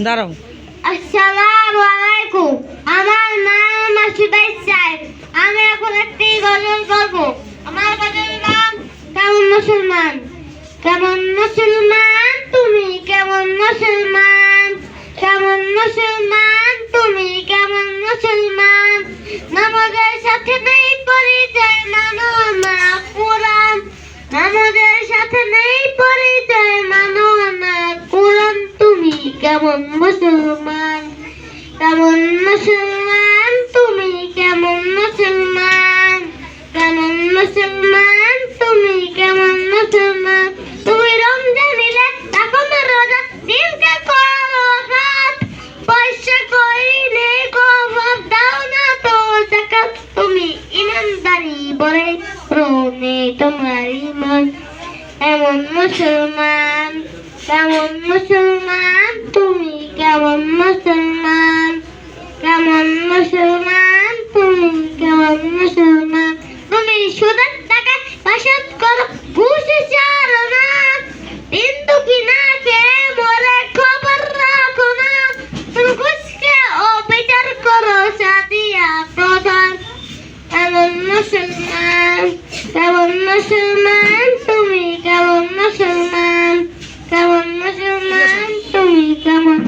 দাঁড়াও। আসসালামু আলাইকুম। আমার নাম মাসুদাই সাহেব। আমি এখন একটি গজল করব। আমার গজলের নাম কেমন মুসলমান। কেমন মুসলমান তুমি, কেমন মুসলমান, কেমন মুসলমান তুমি, কেমন মুসলমান। নামাজের সাথে নেই পরিচয়, মানো না কোরআন। নামাজের সাথে নেই পরিচয়, মানো না কোরআন। তুমি কেমন মুসলমান, কেমন মুসলমান তুমি, কেমন মুসলমান, কেমন মুসলমান তুমি, কেমন মুসলমান। তুমি রমজান এলে রাখো না রোজা, দিনকে করো রাত, পয়সা কইলে কবর দাও না তো যাকাত। তুমি ইমানদারি বলে রোনে তোমার ইমান। এমন মুসলমান, কেমন মুসলমান তুমি, কেমন মুসলমান, কেমন মুসলমান তুমি, কেমন মুসলমান। তুমি সুদের টাকায় বাসত করো, ঘুষে ছাড়ো না, দিন দুঃখী না খেয়ে মরে খবর রাখো না। তুমি ঘুষকে ও বিচার করো সাদিয়া প্রধান। কেমন মুসলমান, কেমন মুসলমান তুমি, কেমন মুসলমান, কেমন মুসলমান তুমি, কেমন